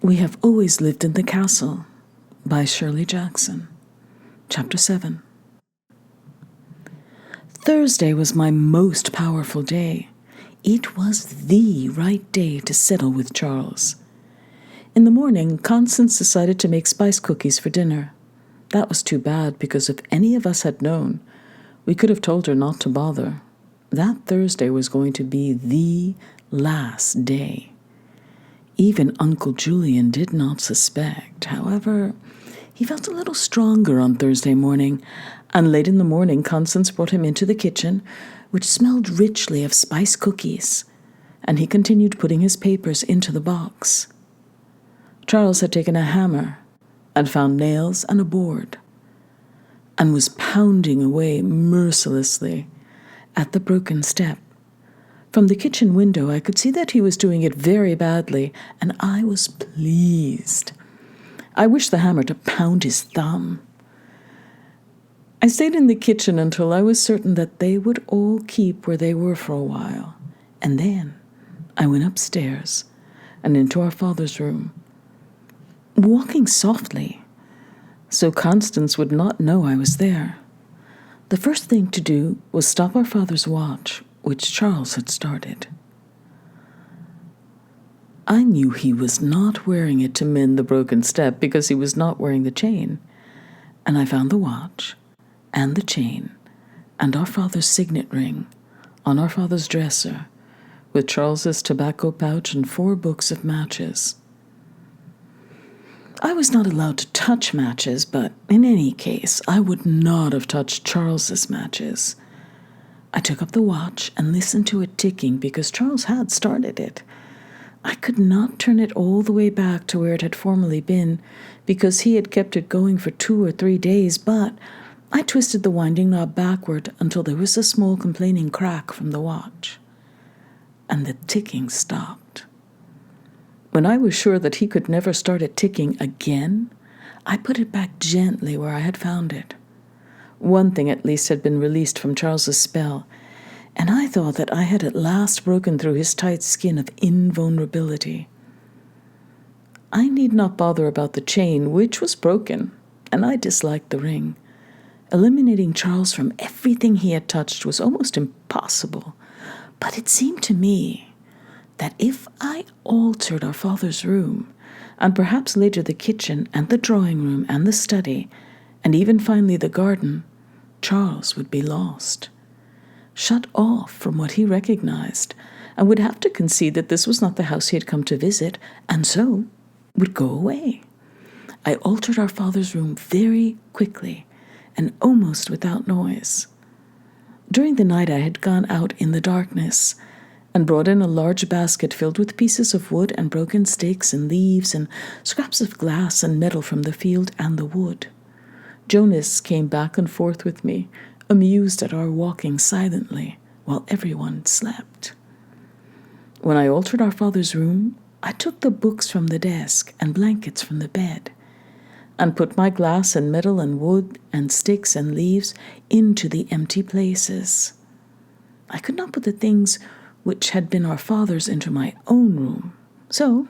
We Have Always Lived in the Castle by Shirley Jackson. Chapter 7. Thursday was my most powerful day. It was the right day to settle with Charles. In the morning, Constance decided to make spice cookies for dinner. That was too bad, because if any of us had known, we could have told her not to bother. That Thursday was going to be the last day. Even Uncle Julian did not suspect. However, he felt a little stronger on Thursday morning, and late in the morning Constance brought him into the kitchen, which smelled richly of spice cookies, and he continued putting his papers into the box. Charles had taken a hammer and found nails and a board, and was pounding away mercilessly at the broken step. From the kitchen window, I could see that he was doing it very badly, and I was pleased. I wished the hammer to pound his thumb. I stayed in the kitchen until I was certain that they would all keep where they were for a while, and then I went upstairs and into our father's room, walking softly, so Constance would not know I was there. The first thing to do was stop our father's watch, which Charles had started. I knew he was not wearing it to mend the broken step because he was not wearing the chain, and I found the watch and the chain and our father's signet ring on our father's dresser, with Charles's tobacco pouch and 4 books of matches. I was not allowed to touch matches, but in any case, I would not have touched Charles's matches. I took up the watch and listened to it ticking because Charles had started it. I could not turn it all the way back to where it had formerly been because he had kept it going for 2 or 3 days, but I twisted the winding knob backward until there was a small complaining crack from the watch, and the ticking stopped. When I was sure that he could never start it ticking again, I put it back gently where I had found it. One thing at least had been released from Charles's spell, and I thought that I had at last broken through his tight skin of invulnerability. I need not bother about the chain, which was broken, and I disliked the ring. Eliminating Charles from everything he had touched was almost impossible, but it seemed to me that if I altered our father's room, and perhaps later the kitchen and the drawing room and the study, and even finally the garden, Charles would be lost, shut off from what he recognized, and would have to concede that this was not the house he had come to visit, and so would go away. I altered our father's room very quickly and almost without noise. During the night I had gone out in the darkness and brought in a large basket filled with pieces of wood and broken sticks and leaves and scraps of glass and metal from the field and the wood. Jonas came back and forth with me, amused at our walking silently while everyone slept. When I altered our father's room, I took the books from the desk and blankets from the bed, and put my glass and metal and wood and sticks and leaves into the empty places. I could not put the things which had been our father's into my own room, so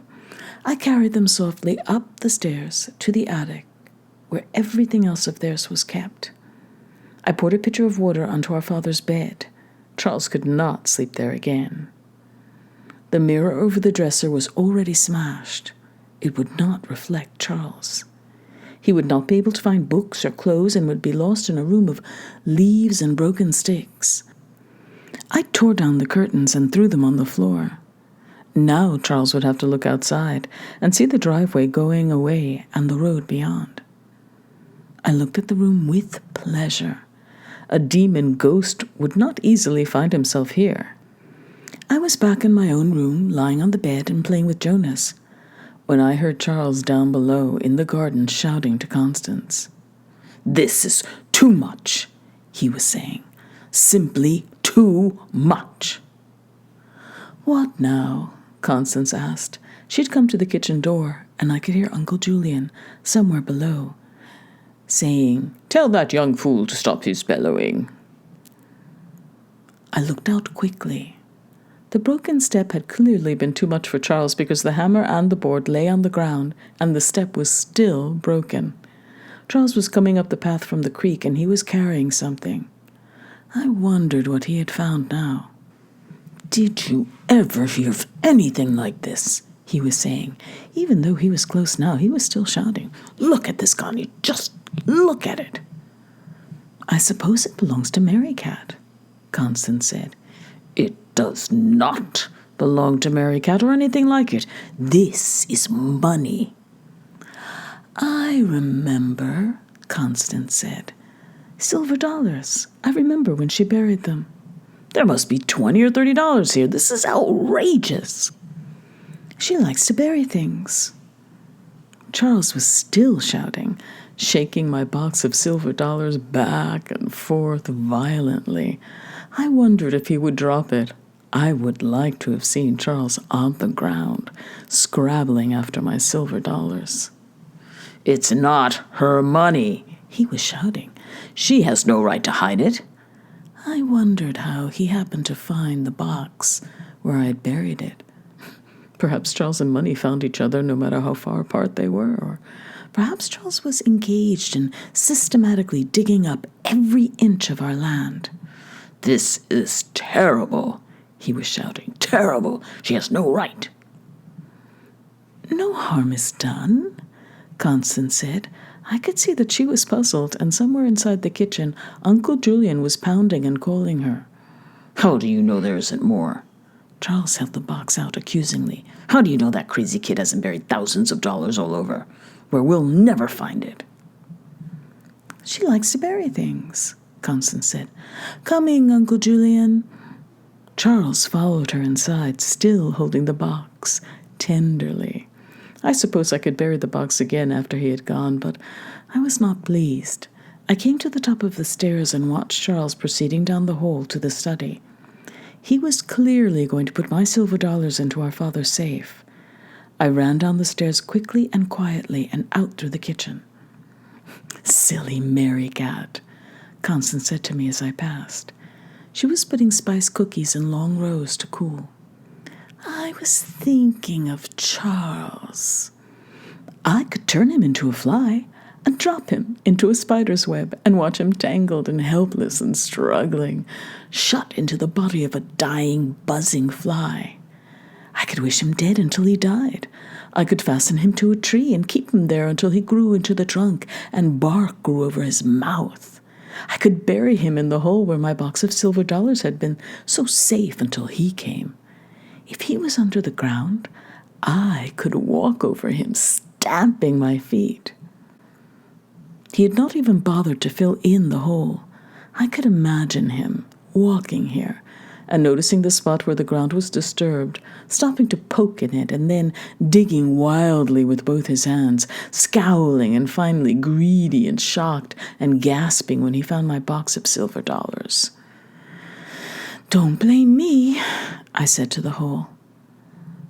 I carried them softly up the stairs to the attic, where everything else of theirs was kept. I poured a pitcher of water onto our father's bed. Charles could not sleep there again. The mirror over the dresser was already smashed. It would not reflect Charles. He would not be able to find books or clothes and would be lost in a room of leaves and broken sticks. I tore down the curtains and threw them on the floor. Now Charles would have to look outside and see the driveway going away and the road beyond. I looked at the room with pleasure. A demon ghost would not easily find himself here. I was back in my own room, lying on the bed and playing with Jonas, when I heard Charles down below in the garden shouting to Constance. "This is too much," he was saying. "Simply too much." "What now?" Constance asked. She'd come to the kitchen door, and I could hear Uncle Julian, somewhere below, saying, "Tell that young fool to stop his bellowing." I looked out quickly. The broken step had clearly been too much for Charles because the hammer and the board lay on the ground and the step was still broken. Charles was coming up the path from the creek and he was carrying something. I wondered what he had found now. "Did you ever hear of anything like this?" he was saying. Even though he was close now, he was still shouting. "Look at this, Connie. Just look at it." "I suppose it belongs to Merricat," Constance said. "It does not belong to Merricat or anything like it. This is money." "I remember," Constance said. "Silver dollars. I remember when she buried them." "There must be $20 or $30 here. This is outrageous." "She likes to bury things." Charles was still shouting, shaking my box of silver dollars back and forth violently. I wondered if he would drop it. I would like to have seen Charles on the ground, scrabbling after my silver dollars. "It's not her money," he was shouting. "She has no right to hide it." I wondered how he happened to find the box where I had buried it. Perhaps Charles and money found each other no matter how far apart they were, or perhaps Charles was engaged in systematically digging up every inch of our land. "This is terrible," he was shouting. "Terrible. She has no right." "No harm is done," Constance said. I could see that she was puzzled, and somewhere inside the kitchen, Uncle Julian was pounding and calling her. "How do you know there isn't more?" Charles held the box out accusingly. "How do you know that crazy kid hasn't buried thousands of dollars all over, where we'll never find it?" "She likes to bury things," Constance said. "Coming, Uncle Julian." Charles followed her inside, still holding the box, tenderly. I suppose I could bury the box again after he had gone, but I was not pleased. I came to the top of the stairs and watched Charles proceeding down the hall to the study. He was clearly going to put my silver dollars into our father's safe. I ran down the stairs quickly and quietly and out through the kitchen. "Silly Merricat," Constance said to me as I passed. She was putting spice cookies in long rows to cool. "I was thinking of Charles. I could turn him into a fly and drop him into a spider's web and watch him tangled and helpless and struggling, shut into the body of a dying, buzzing fly. I could wish him dead until he died. I could fasten him to a tree and keep him there until he grew into the trunk and bark grew over his mouth. I could bury him in the hole where my box of silver dollars had been, so safe until he came. If he was under the ground, I could walk over him, stamping my feet." He had not even bothered to fill in the hole. I could imagine him walking here and noticing the spot where the ground was disturbed, stopping to poke in it and then digging wildly with both his hands, scowling and finally greedy and shocked and gasping when he found my box of silver dollars. "Don't blame me," I said to the hole.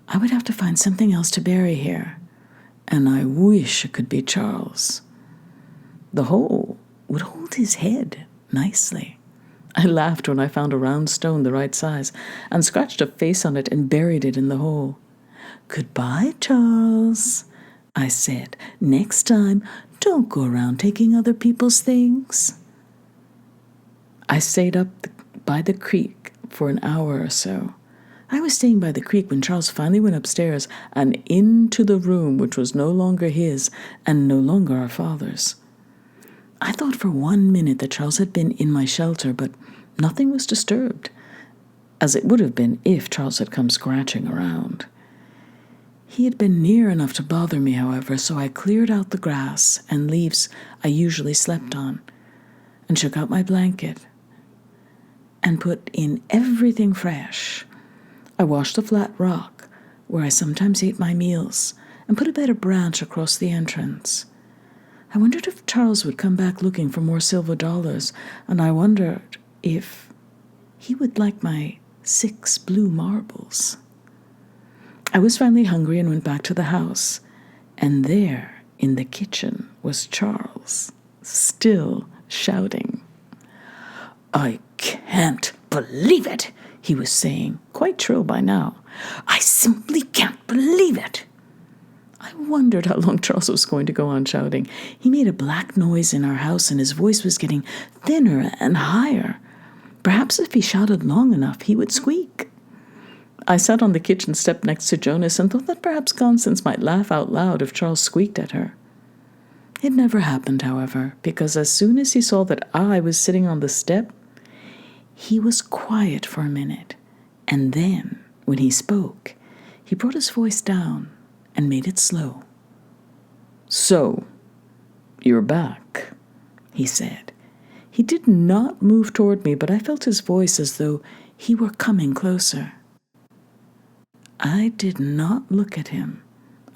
"I would have to find something else to bury here, and I wish it could be Charles." The hole would hold his head nicely. I laughed when I found a round stone the right size and scratched a face on it and buried it in the hole. "Goodbye, Charles," I said. "Next time, don't go around taking other people's things." I stayed up by the creek for an hour or so. I was staying by the creek when Charles finally went upstairs and into the room which was no longer his and no longer our father's. I thought for 1 minute that Charles had been in my shelter, but nothing was disturbed, as it would have been if Charles had come scratching around. He had been near enough to bother me, however, so I cleared out the grass and leaves I usually slept on, and shook out my blanket, and put in everything fresh. I washed the flat rock, where I sometimes ate my meals, and put a better branch across the entrance. I wondered if Charles would come back looking for more silver dollars, and I wondered if he would like my 6 blue marbles. I was finally hungry and went back to the house, and there, in the kitchen, was Charles, still shouting. "I can't believe it," he was saying, quite shrill by now. "I simply can't believe it." I wondered how long Charles was going to go on shouting. He made a black noise in our house, and his voice was getting thinner and higher. Perhaps if he shouted long enough, he would squeak. I sat on the kitchen step next to Jonas and thought that perhaps Constance might laugh out loud if Charles squeaked at her. It never happened, however, because as soon as he saw that I was sitting on the step, he was quiet for a minute, and then, when he spoke, he brought his voice down and made it slow. "So, you're back," he said. He did not move toward me, but I felt his voice as though he were coming closer. I did not look at him.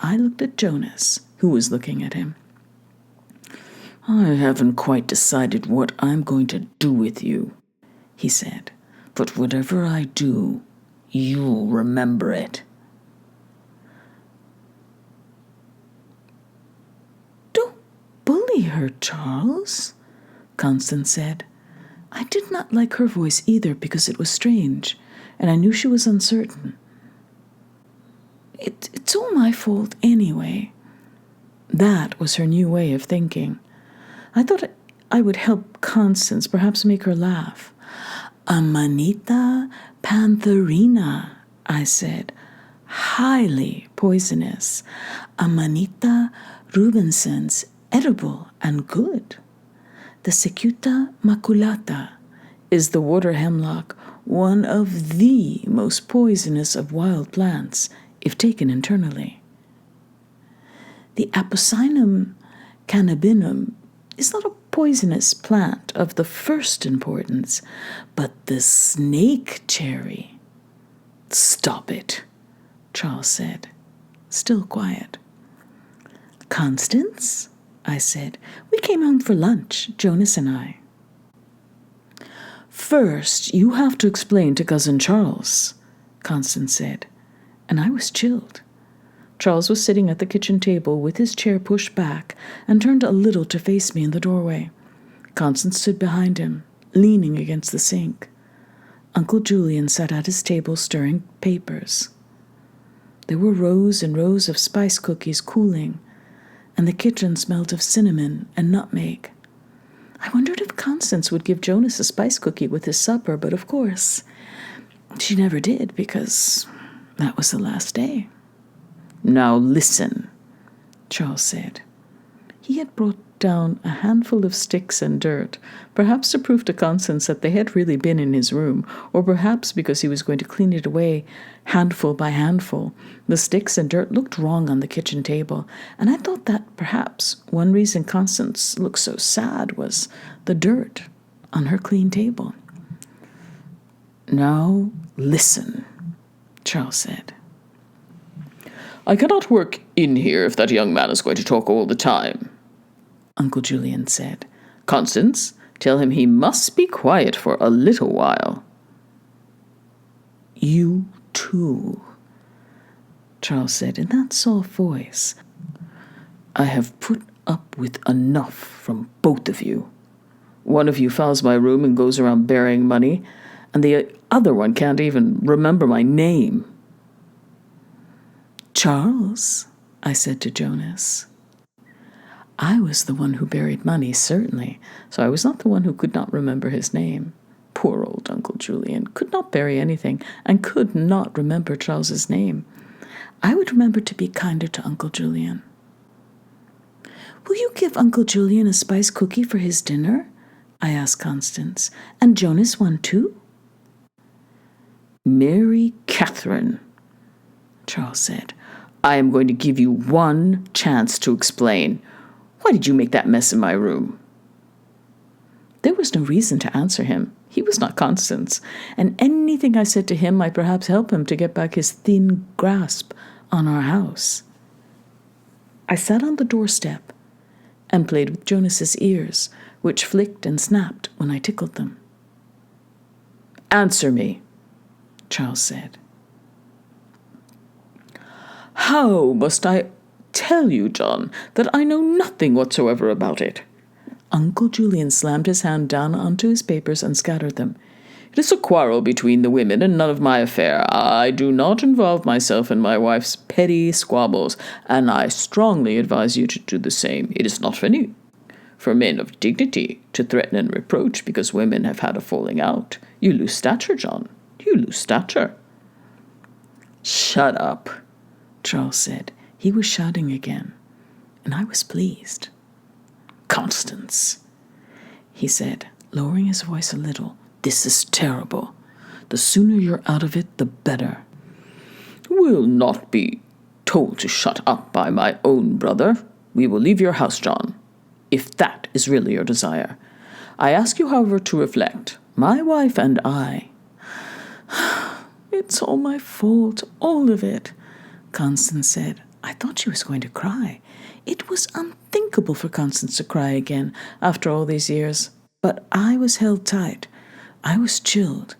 I looked at Jonas, who was looking at him. "I haven't quite decided what I'm going to do with you," he said. "But whatever I do, you'll remember it." "Don't bully her, Charles," Constance said. I did not like her voice either because it was strange, and I knew she was uncertain. It's all my fault anyway. That was her new way of thinking. I thought I would help Constance, perhaps make her laugh. "Amanita pantherina," I said. "Highly poisonous. Amanita rubensens, edible and good. The Cicuta maculata is the water hemlock, one of the most poisonous of wild plants, if taken internally. The Apocynon cannabinum is not a poisonous plant of the first importance, but the snake cherry." "Stop it," Charles said, still quiet. "Constance," I said, "we came home for lunch, Jonas and I." "First, you have to explain to Cousin Charles," Constance said, and I was chilled. Charles was sitting at the kitchen table with his chair pushed back and turned a little to face me in the doorway. Constance stood behind him, leaning against the sink. Uncle Julian sat at his table stirring papers. There were rows and rows of spice cookies cooling, and the kitchen smelled of cinnamon and nutmeg. I wondered if Constance would give Jonas a spice cookie with his supper, but of course, she never did because that was the last day. "Now listen," Charles said. He had brought down a handful of sticks and dirt, perhaps to prove to Constance that they had really been in his room, or perhaps because he was going to clean it away handful by handful. The sticks and dirt looked wrong on the kitchen table, and I thought that perhaps one reason Constance looked so sad was the dirt on her clean table. "Now listen," Charles said. "I cannot work in here if that young man is going to talk all the time," Uncle Julian said. "Constance, tell him he must be quiet for a little while." "You too," Charles said in that soft voice. "I have put up with enough from both of you. One of you fouls my room and goes around burying money, and the other one can't even remember my name." "Charles," I said to Jonas. I was the one who buried money, certainly, so I was not the one who could not remember his name. Poor old Uncle Julian could not bury anything and could not remember Charles's name. I would remember to be kinder to Uncle Julian. "Will you give Uncle Julian a spice cookie for his dinner?" I asked Constance. "And Jonas one too?" "Mary Katherine," Charles said, "I am going to give you one chance to explain. Why did you make that mess in my room?" There was no reason to answer him. He was not Constance, and anything I said to him might perhaps help him to get back his thin grasp on our house. I sat on the doorstep and played with Jonas's ears, which flicked and snapped when I tickled them. "Answer me," Charles said. "How must I tell you, John, that I know nothing whatsoever about it?" Uncle Julian slammed his hand down onto his papers and scattered them. It is a quarrel between the women and none of my affair. I do not involve myself in my wife's petty squabbles, and I strongly advise you to do the same. It is not funny for men of dignity to threaten and reproach because women have had a falling out. You lose stature, John. You lose stature. Shut up, Charles said. He was shouting again, and I was pleased. Constance, he said, lowering his voice a little. This is terrible. The sooner you're out of it, the better. Will not be told to shut up by my own brother. We will leave your house, John, if that is really your desire. I ask you, however, to reflect. My wife and I... It's all my fault, all of it, Constance said. I thought she was going to cry. It was unthinkable for Constance to cry again after all these years. But I was held tight. I was chilled.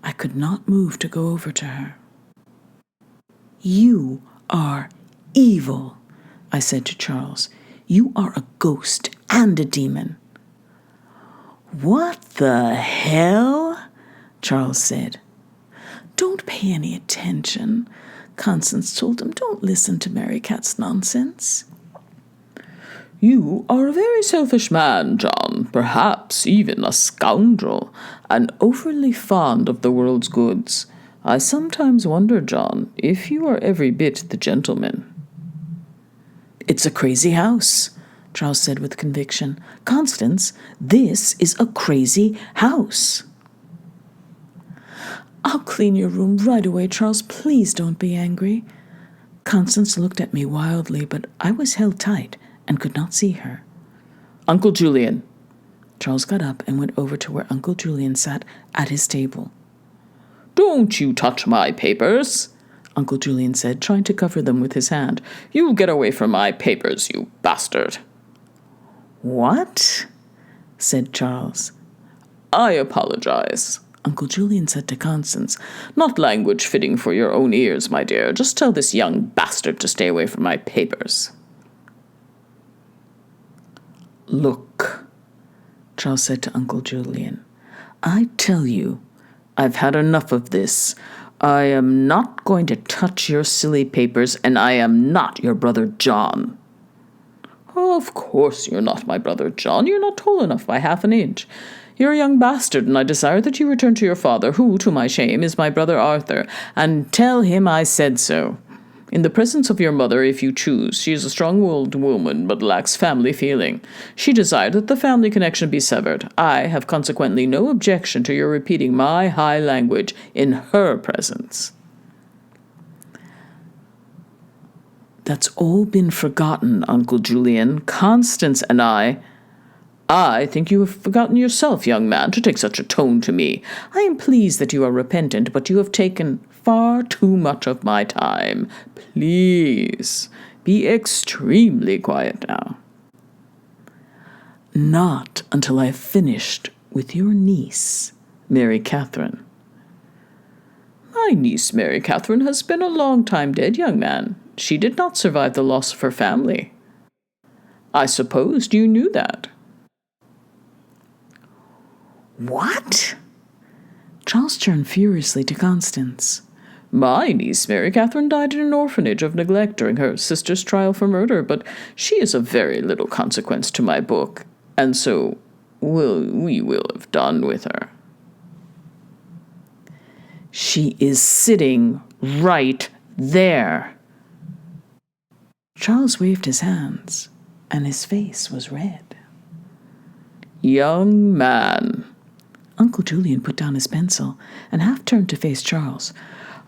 I could not move to go over to her. You are evil, I said to Charles. You are a ghost and a demon. What the hell? Charles said. Don't pay any attention, Constance told him. Don't listen to Merricat's nonsense. You are a very selfish man, John, perhaps even a scoundrel, and overly fond of the world's goods. I sometimes wonder, John, if you are every bit the gentleman. It's a crazy house, Charles said with conviction. Constance, this is a crazy house. I'll clean your room right away, Charles. Please don't be angry. Constance looked at me wildly, but I was held tight and could not see her. Uncle Julian. Charles got up and went over to where Uncle Julian sat at his table. Don't you touch my papers, Uncle Julian said, trying to cover them with his hand. You get away from my papers, you bastard. What? Said Charles. I apologize, Uncle Julian said to Constance. Not language fitting for your own ears, my dear. Just tell this young bastard to stay away from my papers. Look, Charles said to Uncle Julian, I tell you, I've had enough of this. I am not going to touch your silly papers, and I am not your brother John. Of course you're not my brother John. You're not tall enough by half an inch. You're a young bastard, and I desire that you return to your father, who, to my shame, is my brother Arthur, and tell him I said so. In the presence of your mother, if you choose. She is a strong-willed woman, but lacks family feeling. She desired that the family connection be severed. I have consequently no objection to your repeating my high language in her presence. That's all been forgotten, Uncle Julian. Constance and I think you have forgotten yourself, young man, to take such a tone to me. I am pleased that you are repentant, but you have taken far too much of my time. Please, be extremely quiet now. Not until I've finished with your niece, Mary Katherine. My niece, Mary Katherine, has been a long time dead, young man. She did not survive the loss of her family. I supposed you knew that. What? Charles turned furiously to Constance. My niece, Mary Katherine, died in an orphanage of neglect during her sister's trial for murder, but she is of very little consequence to my book, and so we will have done with her. She is sitting right there. Charles waved his hands, and his face was red. Young man, Uncle Julian put down his pencil and half turned to face Charles.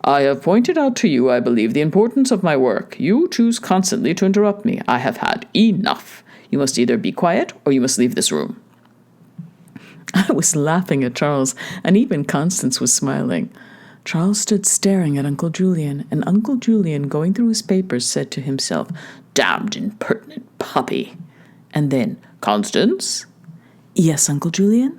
I have pointed out to you, I believe, the importance of my work. You choose constantly to interrupt me. I have had enough. You must either be quiet or you must leave this room. I was laughing at Charles, and even Constance was smiling. Charles stood staring at Uncle Julian, and Uncle Julian, going through his papers, said to himself, Damned impertinent puppy. And then, Constance? Yes, Uncle Julian?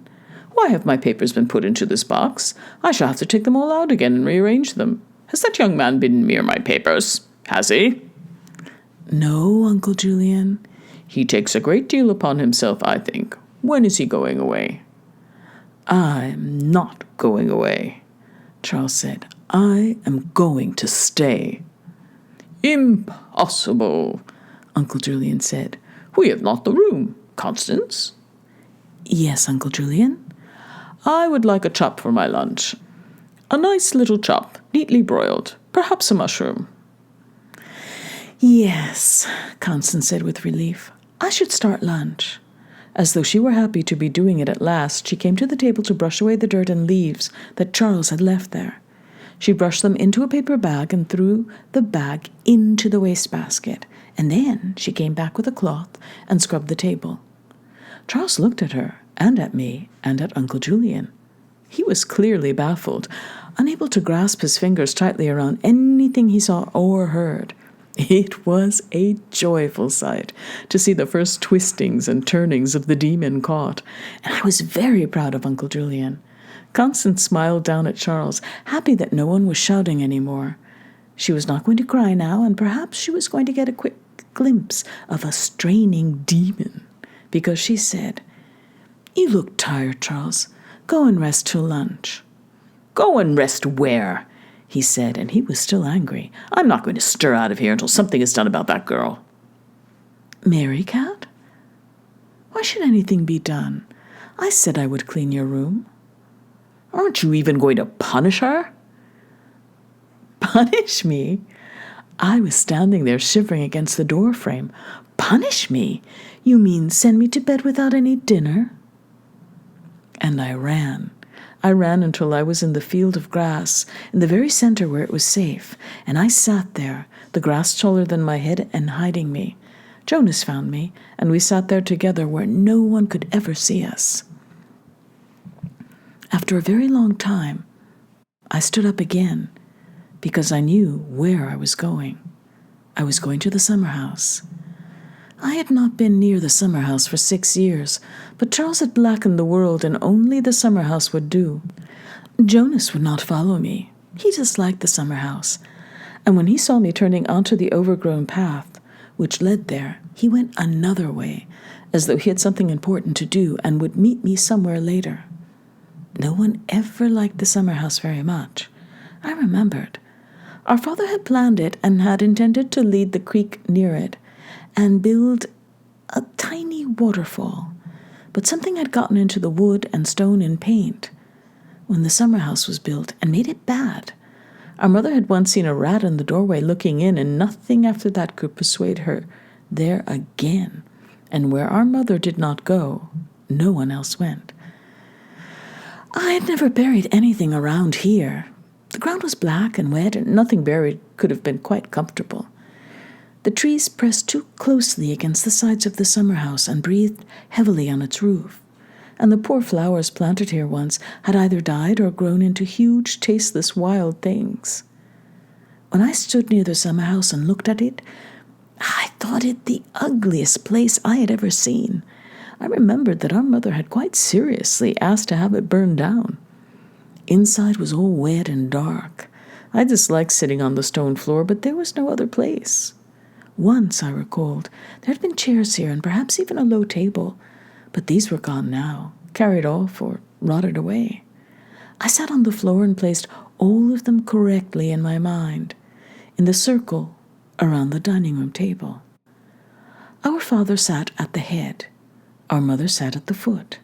Why have my papers been put into this box? I shall have to take them all out again and rearrange them. Has that young man been near my papers? Has he? No, Uncle Julian. He takes a great deal upon himself, I think. When is he going away? I'm not going away, Charles said. I am going to stay. Impossible, Uncle Julian said. We have not the room. Constance? Yes, Uncle Julian? I would like a chop for my lunch. A nice little chop, neatly broiled, perhaps a mushroom. Yes, Constance said with relief. I should start lunch. As though she were happy to be doing it at last, she came to the table to brush away the dirt and leaves that Charles had left there. She brushed them into a paper bag and threw the bag into the wastebasket, and then she came back with a cloth and scrubbed the table. Charles looked at her, and at me, and at Uncle Julian. He was clearly baffled, unable to grasp his fingers tightly around anything he saw or heard. It was a joyful sight to see the first twistings and turnings of the demon caught, and I was very proud of Uncle Julian. Constance smiled down at Charles, happy that no one was shouting any more. She was not going to cry now, and perhaps she was going to get a quick glimpse of a straining demon, because she said, You look tired, Charles. Go and rest till lunch. Go and rest where? He said, and he was still angry. I'm not going to stir out of here until something is done about that girl. Merricat? Why should anything be done? I said I would clean your room. Aren't you even going to punish her? Punish me? I was standing there shivering against the door frame. Punish me? You mean send me to bed without any dinner? And I ran. I ran until I was in the field of grass, in the very center where it was safe, and I sat there, the grass taller than my head and hiding me. Jonas found me, and we sat there together where no one could ever see us. After a very long time, I stood up again, because I knew where I was going. I was going to the summerhouse. I had not been near the summerhouse for 6 years, but Charles had blackened the world, and only the summerhouse would do. Jonas would not follow me. He disliked the summerhouse, and when he saw me turning onto the overgrown path, which led there, he went another way, as though he had something important to do and would meet me somewhere later. No one ever liked the summerhouse very much. I remembered. Our father had planned it and had intended to lead the creek near it and build a tiny waterfall, but something had gotten into the wood and stone and paint when the summerhouse was built and made it bad. Our mother had once seen a rat in the doorway looking in, and nothing after that could persuade her there again. And where our mother did not go, no one else went. I had never buried anything around here. The ground was black and wet, and nothing buried could have been quite comfortable. The trees pressed too closely against the sides of the summerhouse and breathed heavily on its roof, and the poor flowers planted here once had either died or grown into huge, tasteless, wild things. When I stood near the summerhouse and looked at it, I thought it the ugliest place I had ever seen. I remembered that our mother had quite seriously asked to have it burned down. Inside was all wet and dark. I disliked sitting on the stone floor, but there was no other place. Once, I recalled, there had been chairs here and perhaps even a low table, but these were gone now, carried off or rotted away. I sat on the floor and placed all of them correctly in my mind, in the circle around the dining room table. Our father sat at the head. Our mother sat at the foot.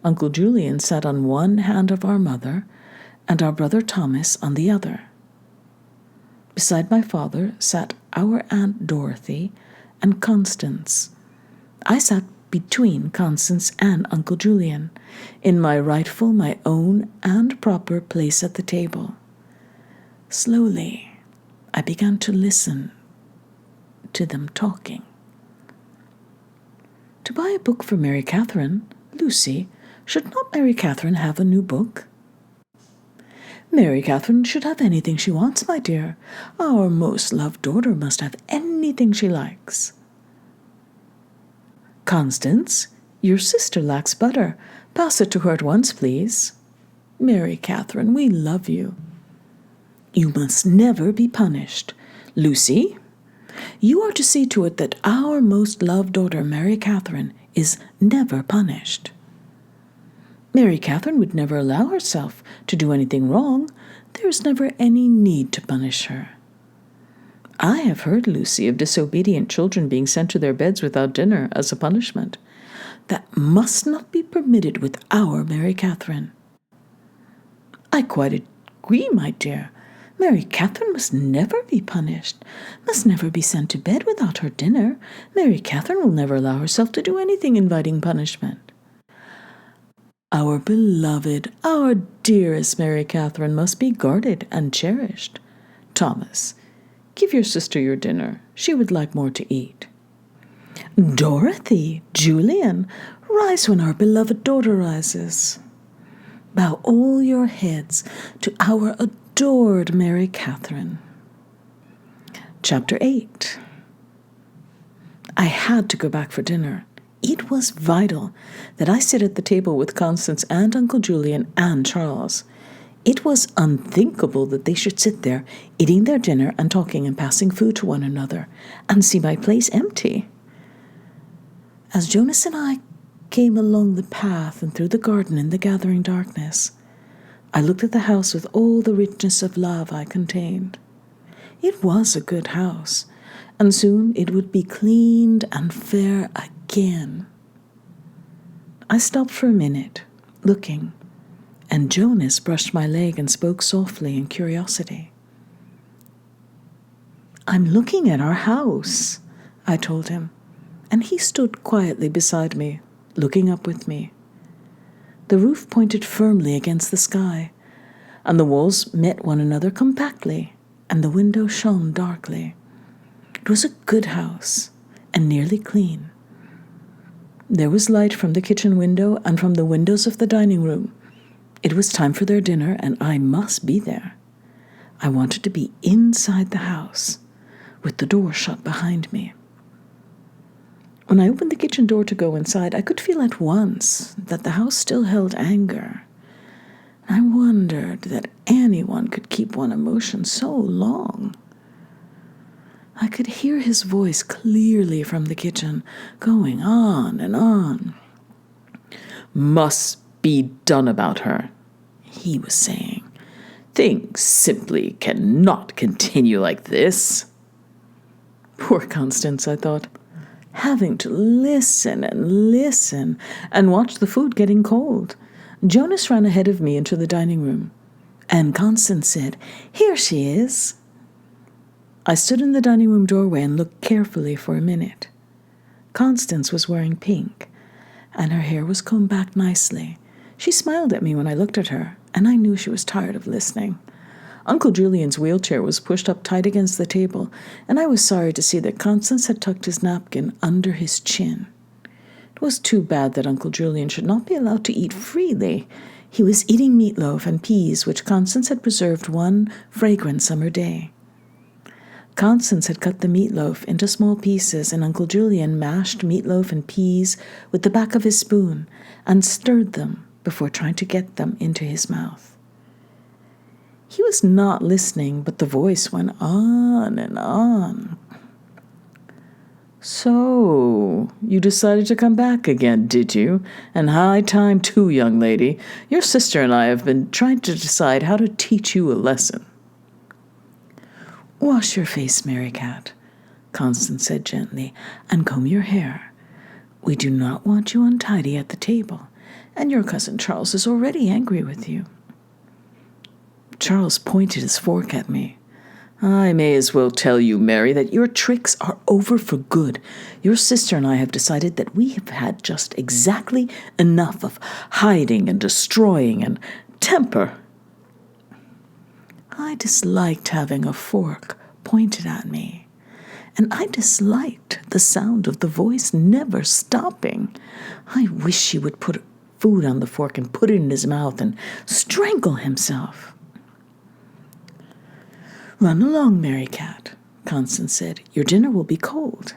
Uncle Julian sat on one hand of our mother, and our brother Thomas on the other. Beside my father sat our Aunt Dorothy and Constance. I sat between Constance and Uncle Julian, in my rightful, my own, and proper place at the table. Slowly, I began to listen to them talking. To buy a book for Mary Katherine, Lucy, should not Mary Katherine have a new book? Mary Katherine should have anything she wants, my dear. Our most loved daughter must have anything she likes. Constance, your sister lacks butter. Pass it to her at once, please. Mary Katherine, we love you. You must never be punished. Lucy, you are to see to it that our most loved daughter, Mary Katherine, is never punished. Mary Katherine would never allow herself to do anything wrong. There is never any need to punish her. I have heard, Lucy, of disobedient children being sent to their beds without dinner as a punishment. That must not be permitted with our Mary Katherine. I quite agree, my dear. Mary Katherine must never be punished, must never be sent to bed without her dinner. Mary Katherine will never allow herself to do anything inviting punishment. Our beloved, our dearest Mary Katherine must be guarded and cherished. Thomas, give your sister your dinner. She would like more to eat. Dorothy, Julian, rise when our beloved daughter rises. Bow all your heads to our adored Mary Katherine. Chapter 8. I had to go back for dinner. It was vital that I sit at the table with Constance and Uncle Julian and Charles. It was unthinkable that they should sit there, eating their dinner and talking and passing food to one another, and see my place empty. As Jonas and I came along the path and through the garden in the gathering darkness, I looked at the house with all the richness of love I contained. It was a good house, and soon it would be cleaned and fair again. I stopped for a minute, looking, and Jonas brushed my leg and spoke softly in curiosity. I'm looking at our house, I told him, and he stood quietly beside me, looking up with me. The roof pointed firmly against the sky, and the walls met one another compactly, and the window shone darkly. It was a good house, and nearly clean. There was light from the kitchen window and from the windows of the dining room. It was time for their dinner, and I must be there. I wanted to be inside the house, with the door shut behind me. When I opened the kitchen door to go inside, I could feel at once that the house still held anger. I wondered that anyone could keep one emotion so long. I could hear his voice clearly from the kitchen, going on and on. Must be done about her, he was saying. Things simply cannot continue like this. Poor Constance, I thought, having to listen and watch the food getting cold. Jonas ran ahead of me into the dining room, and Constance said, "Here she is." I stood in the dining room doorway and looked carefully for a minute. Constance was wearing pink, and her hair was combed back nicely. She smiled at me when I looked at her, and I knew she was tired of listening. Uncle Julian's wheelchair was pushed up tight against the table, and I was sorry to see that Constance had tucked his napkin under his chin. It was too bad that Uncle Julian should not be allowed to eat freely. He was eating meatloaf and peas, which Constance had preserved one fragrant summer day. Constance had cut the meatloaf into small pieces, and Uncle Julian mashed meatloaf and peas with the back of his spoon and stirred them before trying to get them into his mouth. He was not listening, but the voice went on and on. "So, you decided to come back again, did you? And high time too, young lady. Your sister and I have been trying to decide how to teach you a lesson." "Wash your face, Merricat," Constance said gently, "and comb your hair. We do not want you untidy at the table, and your cousin Charles is already angry with you." Charles pointed his fork at me. "I may as well tell you, Mary, that your tricks are over for good. Your sister and I have decided that we have had just exactly enough of hiding and destroying and temper." I disliked having a fork pointed at me, and I disliked the sound of the voice never stopping. I wished he would put food on the fork and put it in his mouth and strangle himself. "Run along, Merricat," Constance said. "Your dinner will be cold."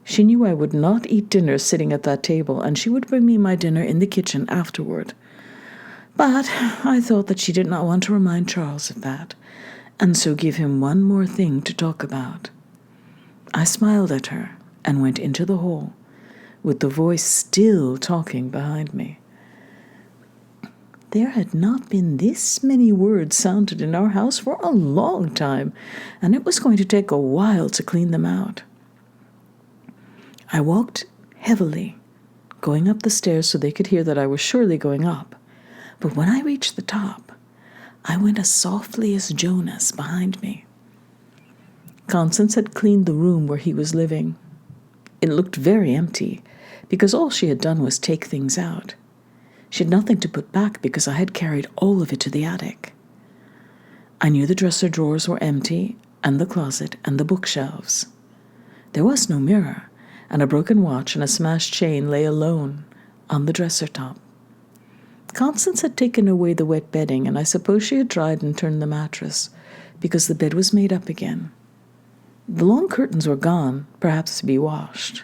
She knew I would not eat dinner sitting at that table, and she would bring me my dinner in the kitchen afterward. But I thought that she did not want to remind Charles of that, and so give him one more thing to talk about. I smiled at her and went into the hall, with the voice still talking behind me. There had not been this many words sounded in our house for a long time, and it was going to take a while to clean them out. I walked heavily, going up the stairs so they could hear that I was surely going up. But when I reached the top, I went as softly as Jonas behind me. Constance had cleaned the room where he was living. It looked very empty, because all she had done was take things out. She had nothing to put back because I had carried all of it to the attic. I knew the dresser drawers were empty, and the closet, and the bookshelves. There was no mirror, and a broken watch and a smashed chain lay alone on the dresser top. Constance had taken away the wet bedding, and I suppose she had dried and turned the mattress, because the bed was made up again. The long curtains were gone, perhaps to be washed.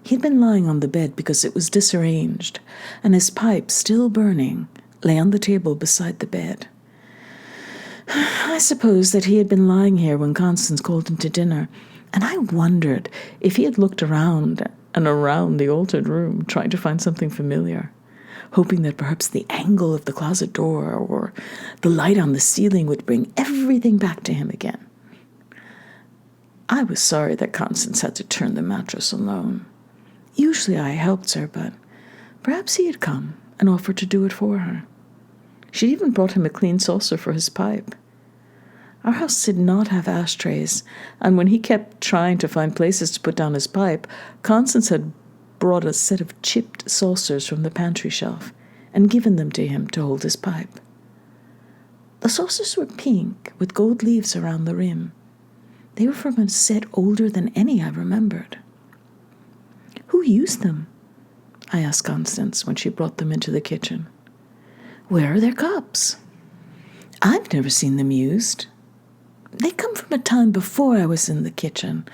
He had been lying on the bed because it was disarranged, and his pipe, still burning, lay on the table beside the bed. I suppose that he had been lying here when Constance called him to dinner, and I wondered if he had looked around and around the altered room, trying to find something familiar, hoping that perhaps the angle of the closet door or the light on the ceiling would bring everything back to him again. I was sorry that Constance had to turn the mattress alone. Usually I helped her, but perhaps he had come and offered to do it for her. She'd even brought him a clean saucer for his pipe. Our house did not have ashtrays, and when he kept trying to find places to put down his pipe, Constance had brought a set of chipped saucers from the pantry shelf and given them to him to hold his pipe. The saucers were pink, with gold leaves around the rim. They were from a set older than any I remembered. "Who used them?" I asked Constance when she brought them into the kitchen. "Where are their cups?" "I've never seen them used. They come from a time before I was in the kitchen.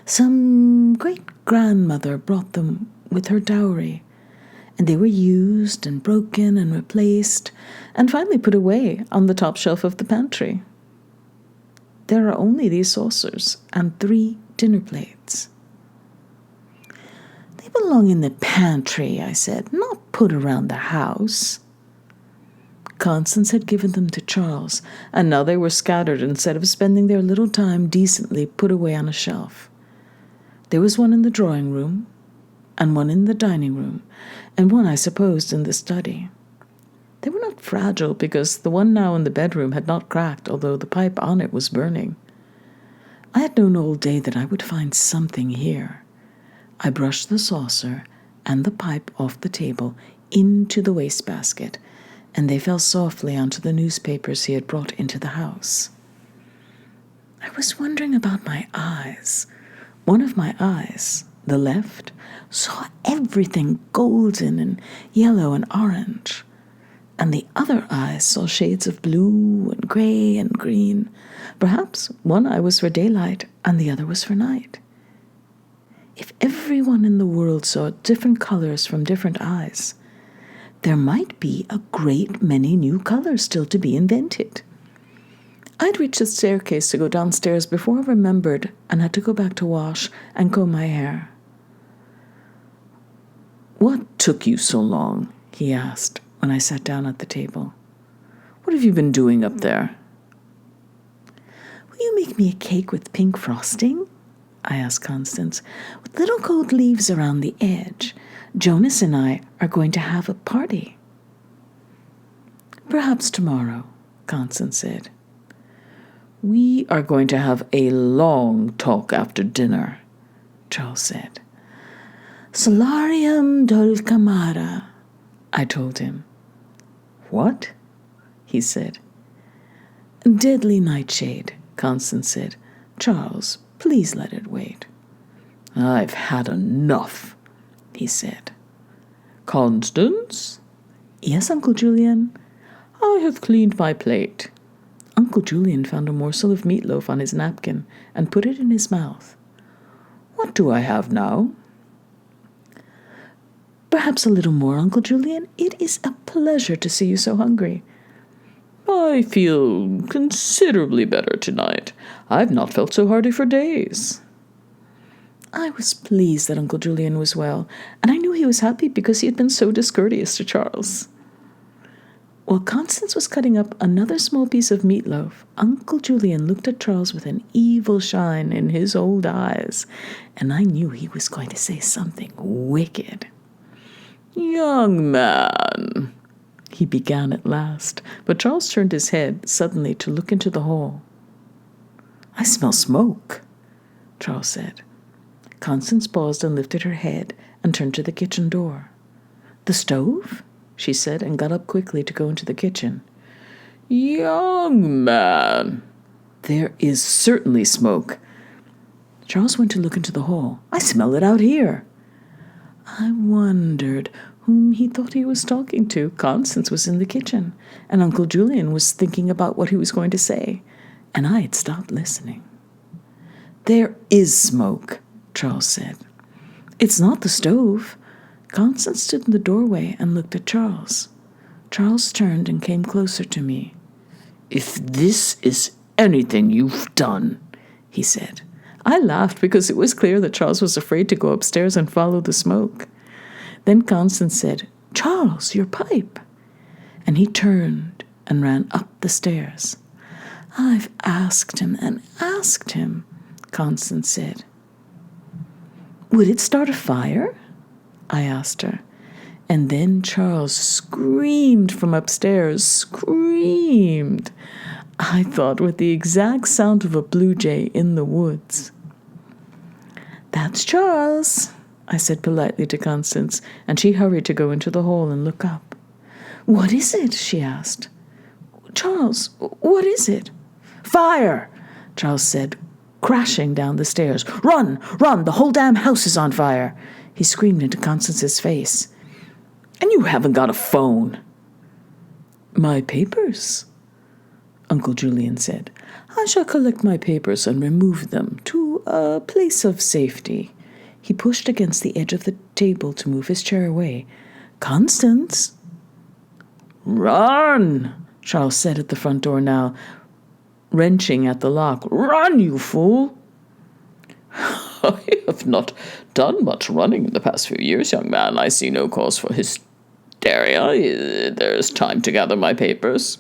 Some great-grandmother brought them with her dowry, and they were used and broken and replaced and finally put away on the top shelf of the pantry. There are only these saucers and 3 dinner plates." "They belong in the pantry," I said, "not put around the house." Constance had given them to Charles, and now they were scattered instead of spending their little time decently put away on a shelf. There was one in the drawing room, and one in the dining room, and one, I supposed, in the study. They were not fragile because the one now in the bedroom had not cracked, although the pipe on it was burning. I had known all day that I would find something here. I brushed the saucer and the pipe off the table into the wastebasket, and they fell softly onto the newspapers he had brought into the house. I was wondering about my eyes. One of my eyes, the left, saw everything golden and yellow and orange, and the other eyes saw shades of blue and gray and green. Perhaps one eye was for daylight and the other was for night. If everyone in the world saw different colors from different eyes, there might be a great many new colors still to be invented. I'd reached the staircase to go downstairs before I remembered and had to go back to wash and comb my hair. "What took you so long?" he asked when I sat down at the table. "What have you been doing up there?" "Will you make me a cake with pink frosting?" I asked Constance, "with little gold leaves around the edge. Jonas and I are going to have a party." "Perhaps tomorrow," Constance said. "We are going to have a long talk after dinner," Charles said. "Solarium dulcamara," I told him. "What?" he said. "Deadly nightshade," Constance said. "Charles, please let it wait." "I've had enough," he said. "Constance?" "Yes, Uncle Julian?" "I have cleaned my plate." Uncle Julian found a morsel of meatloaf on his napkin and put it in his mouth. "What do I have now?" "Perhaps a little more, Uncle Julian. It is a pleasure to see you so hungry." "I feel considerably better tonight. I've not felt so hearty for days." I was pleased that Uncle Julian was well, and I knew he was happy because he had been so discourteous to Charles. While Constance was cutting up another small piece of meatloaf, Uncle Julian looked at Charles with an evil shine in his old eyes, and I knew he was going to say something wicked. "Young man," he began at last, but Charles turned his head suddenly to look into the hall. "I smell smoke," Charles said. Constance paused and lifted her head and turned to the kitchen door. "The stove?" she said, and got up quickly to go into the kitchen. "Young man." "There is certainly smoke." Charles went to look into the hall. "I smell it out here." I wondered whom he thought he was talking to. Constance was in the kitchen, and Uncle Julian was thinking about what he was going to say, and I had stopped listening. "There is smoke," Charles said. "It's not the stove." Constance stood in the doorway and looked at Charles. Charles turned and came closer to me. "If this is anything you've done," he said. I laughed because it was clear that Charles was afraid to go upstairs and follow the smoke. Then Constance said, "Charles, your pipe." And he turned and ran up the stairs. "I've asked him and asked him," Constance said. "Would it start a fire?" I asked her. And then Charles screamed from upstairs, screamed, I thought, with the exact sound of a blue jay in the woods. "That's Charles," I said politely to Constance, and she hurried to go into the hall and look up. "What is it?" she asked. "Charles, what is it?" "Fire!" Charles said, crashing down the stairs. "Run! Run! The whole damn house is on fire!" He screamed into Constance's face. "And you haven't got a phone!" "My papers," Uncle Julian said. "I shall collect my papers and remove them to a place of safety." He pushed against the edge of the table to move his chair away. "Constance!" "Run!" Charles said at the front door now, wrenching at the lock. "Run, you fool!" "I have not done much running in the past few years, young man. I see no cause for hysteria. There's time to gather my papers."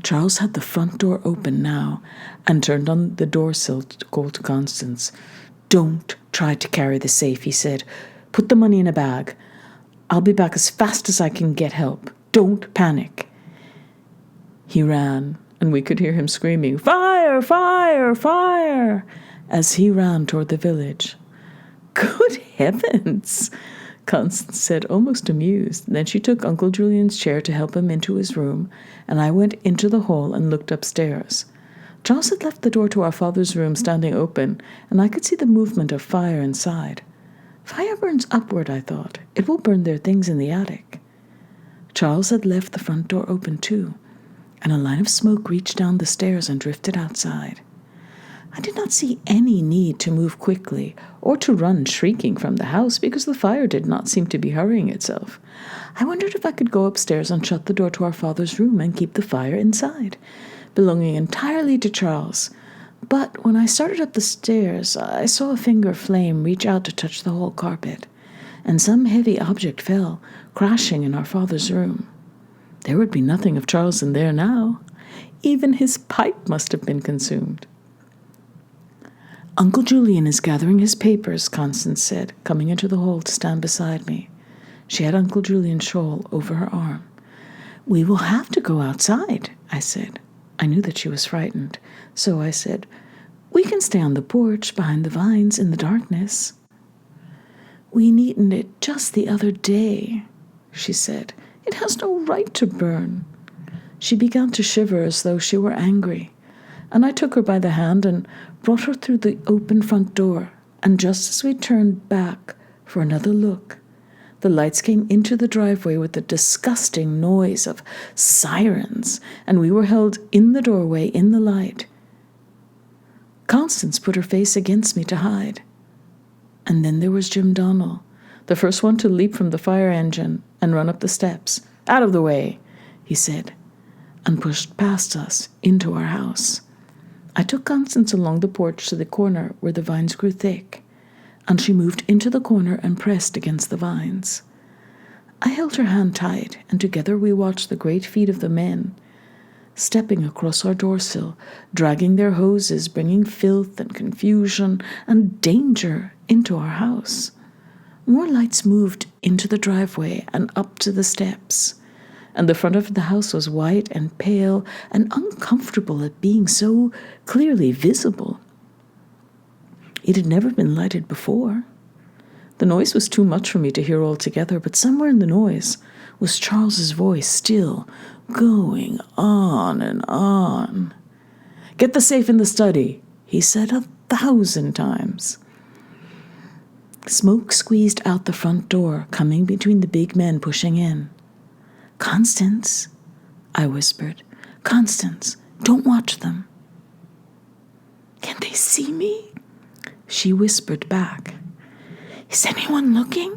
Charles had the front door open now and turned on the door sill to call to Constance. "Don't try to carry the safe," he said. "Put the money in a bag. I'll be back as fast as I can get help. Don't panic." He ran, and we could hear him screaming, "Fire! Fire! Fire!" as he ran toward the village. "Good heavens!" Constance said, almost amused. Then she took Uncle Julian's chair to help him into his room, and I went into the hall and looked upstairs. Charles had left the door to our father's room standing open, and I could see the movement of fire inside. Fire burns upward, I thought. It will burn their things in the attic. Charles had left the front door open too, and a line of smoke reached down the stairs and drifted outside. I did not see any need to move quickly or to run shrieking from the house because the fire did not seem to be hurrying itself. I wondered if I could go upstairs and shut the door to our father's room and keep the fire inside, belonging entirely to Charles. But when I started up the stairs, I saw a finger flame reach out to touch the hall carpet, and some heavy object fell, crashing in our father's room. There would be nothing of Charles in there now. Even his pipe must have been consumed. "Uncle Julian is gathering his papers," Constance said, coming into the hall to stand beside me. She had Uncle Julian's shawl over her arm. "We will have to go outside," I said. I knew that she was frightened, so I said, "We can stay on the porch behind the vines in the darkness." "We needn't it just the other day," she said. "It has no right to burn." She began to shiver as though she were angry, and I took her by the hand and brought her through the open front door, and just as we turned back for another look, the lights came into the driveway with the disgusting noise of sirens, and we were held in the doorway in the light. Constance put her face against me to hide. And then there was Jim Donnell, the first one to leap from the fire engine and run up the steps. "Out of the way," he said, and pushed past us into our house. I took Constance along the porch to the corner where the vines grew thick, and she moved into the corner and pressed against the vines. I held her hand tight, and together we watched the great feet of the men, stepping across our doorsill, dragging their hoses, bringing filth and confusion and danger into our house. More lights moved into the driveway and up to the steps, and the front of the house was white and pale and uncomfortable at being so clearly visible. It had never been lighted before. The noise was too much for me to hear altogether, but somewhere in the noise was Charles's voice still going on and on. "Get the safe in the study," he said 1,000 times. Smoke squeezed out the front door, coming between the big men pushing in. "Constance," I whispered. "Constance, don't watch them." "Can they see me?" she whispered back. "Is anyone looking?"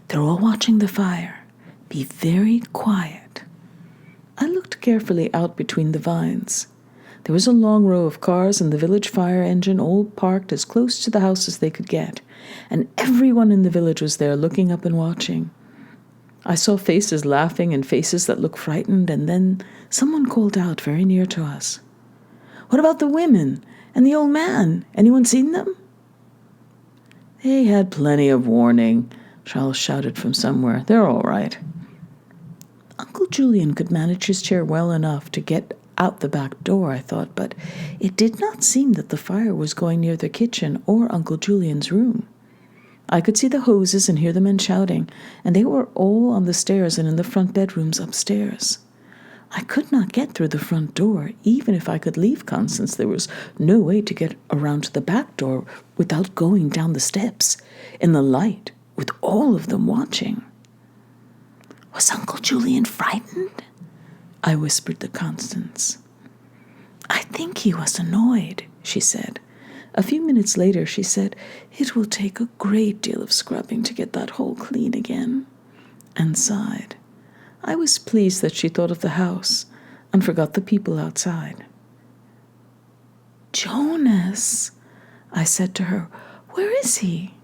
"They're all watching the fire. Be very quiet." I looked carefully out between the vines. There was a long row of cars and the village fire engine, all parked as close to the house as they could get, and everyone in the village was there looking up and watching. I saw faces laughing and faces that looked frightened, and then someone called out very near to us. "What about the women and the old man? Anyone seen them?" "They had plenty of warning," Charles shouted from somewhere. "They're all right." Uncle Julian could manage his chair well enough to get out the back door, I thought, but it did not seem that the fire was going near the kitchen or Uncle Julian's room. I could see the hoses and hear the men shouting, and they were all on the stairs and in the front bedrooms upstairs. I could not get through the front door. Even if I could leave Constance, there was no way to get around to the back door without going down the steps in the light with all of them watching. "Was Uncle Julian frightened?" I whispered to Constance. "I think he was annoyed," she said. A few minutes later, she said, "It will take a great deal of scrubbing to get that hole clean again," and sighed. I was pleased that she thought of the house and forgot the people outside. "Jonas," I said to her, "where is he?"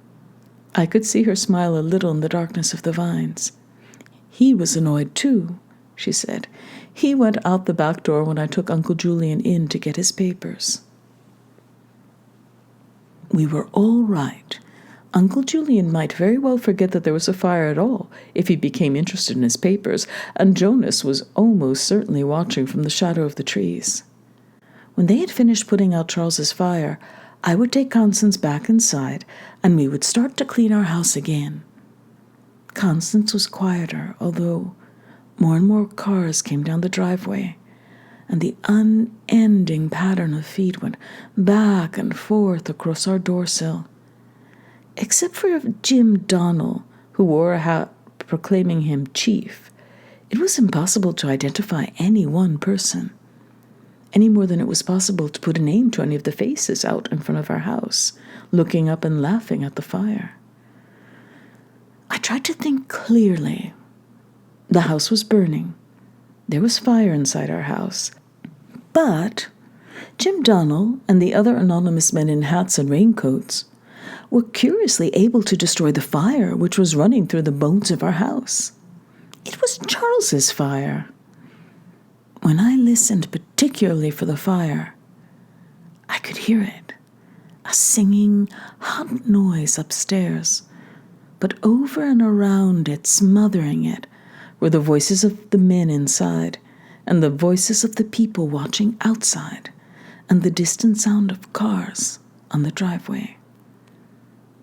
I could see her smile a little in the darkness of the vines. "He was annoyed too," she said. "He went out the back door when I took Uncle Julian in to get his papers." We were all right. Uncle Julian might very well forget that there was a fire at all if he became interested in his papers, and Jonas was almost certainly watching from the shadow of the trees. When they had finished putting out Charles's fire, I would take Constance back inside, and we would start to clean our house again. Constance was quieter, although more and more cars came down the driveway, and the unending pattern of feet went back and forth across our doorsill. Except for Jim Donnell, who wore a hat proclaiming him chief, it was impossible to identify any one person, any more than it was possible to put a name to any of the faces out in front of our house, looking up and laughing at the fire. I tried to think clearly. The house was burning. There was fire inside our house. But Jim Donnell and the other anonymous men in hats and raincoats were curiously able to destroy the fire which was running through the bones of our house. It was Charles's fire. When I listened particularly for the fire, I could hear it, a singing, hot noise upstairs, but over and around it, smothering it, were the voices of the men inside and the voices of the people watching outside and the distant sound of cars on the driveway.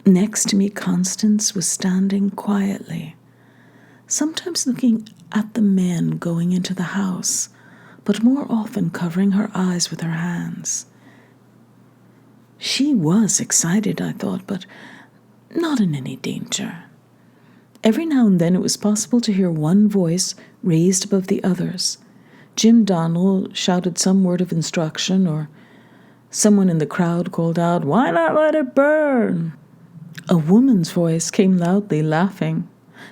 Next to me, Constance was standing quietly, sometimes looking at the men going into the house, but more often covering her eyes with her hands. She was excited, I thought, but not in any danger. Every now and then it was possible to hear one voice raised above the others. Jim Donnell shouted some word of instruction, or someone in the crowd called out, "Why not let it burn?" A woman's voice came loudly, laughing,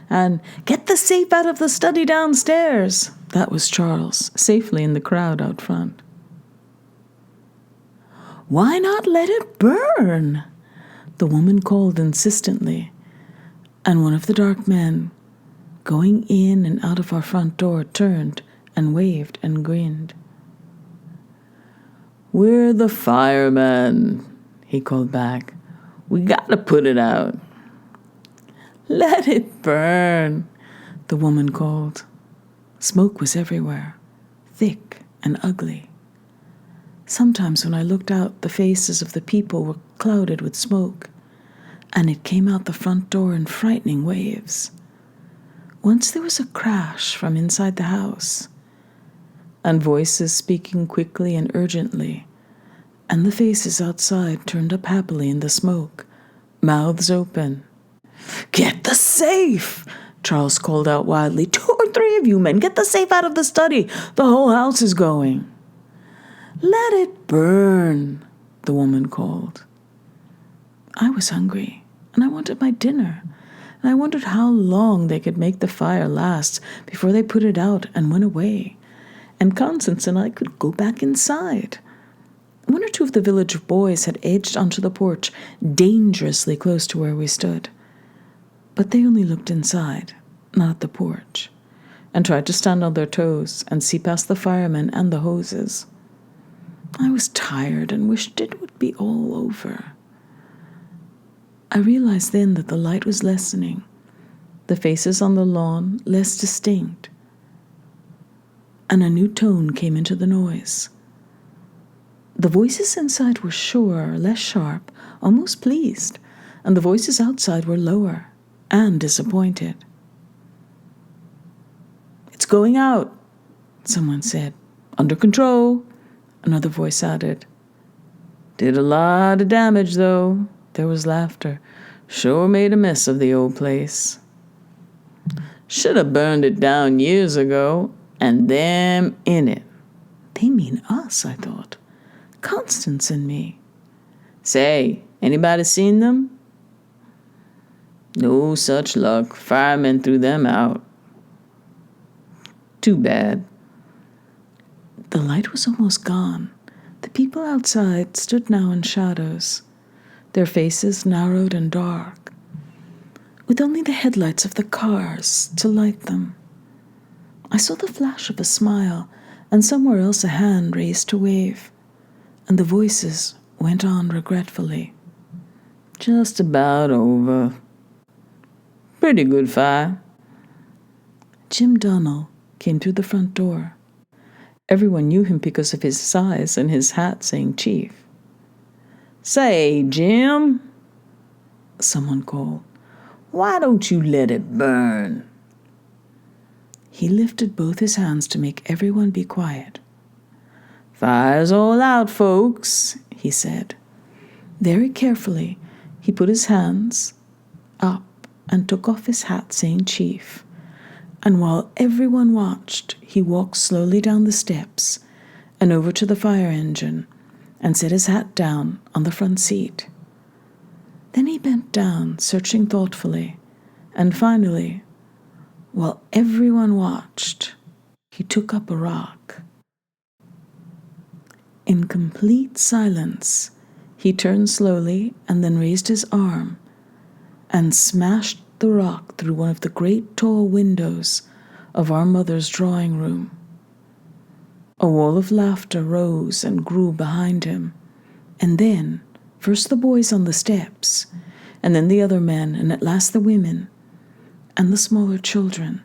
and "Get the safe out of the study downstairs." That was Charles, safely in the crowd out front. "Why not let it burn?" the woman called insistently, and one of the dark men going in and out of our front door, turned and waved and grinned. "We're the firemen," he called back. "We gotta put it out." "Let it burn," the woman called. Smoke was everywhere, thick and ugly. Sometimes when I looked out, the faces of the people were clouded with smoke, and it came out the front door in frightening waves. Once there was a crash from inside the house, and voices speaking quickly and urgently, and the faces outside turned up happily in the smoke, mouths open. "Get the safe!" Charles called out wildly. "2 or 3 of you men, get the safe out of the study. The whole house is going." "Let it burn," the woman called. I was hungry, and I wanted my dinner, and I wondered how long they could make the fire last before they put it out and went away, and Constance and I could go back inside. 1 or 2 of the village boys had edged onto the porch dangerously close to where we stood, but they only looked inside, not at the porch, and tried to stand on their toes and see past the firemen and the hoses. I was tired and wished it would be all over. I realized then that the light was lessening, the faces on the lawn less distinct, and a new tone came into the noise. The voices inside were surer, less sharp, almost pleased, and the voices outside were lower and disappointed. "It's going out," someone said. "Under control," another voice added. "Did a lot of damage, though." There was laughter. "Sure made a mess of the old place. Should have burned it down years ago, and them in it." They mean us, I thought. Constance and me. "Say, anybody seen them?" "No such luck. Firemen threw them out." "Too bad." The light was almost gone. The people outside stood now in shadows, their faces narrowed and dark, with only the headlights of the cars to light them. I saw the flash of a smile, and somewhere else a hand raised to wave, and the voices went on regretfully. "Just about over. Pretty good fire." Jim Donnell came through the front door. Everyone knew him because of his size and his hat saying chief. "Say, Jim," someone called, "why don't you let it burn?" He lifted both his hands to make everyone be quiet. "Fire's all out, folks," he said. Very carefully, he put his hands up and took off his hat saying chief, and while everyone watched, he walked slowly down the steps and over to the fire engine and set his hat down on the front seat. Then he bent down, searching thoughtfully, and finally, while everyone watched, he took up a rock. In complete silence, he turned slowly and then raised his arm and smashed the rock through one of the great tall windows of our mother's drawing room. A wall of laughter rose and grew behind him, and then, first the boys on the steps, and then the other men, and at last the women, and the smaller children,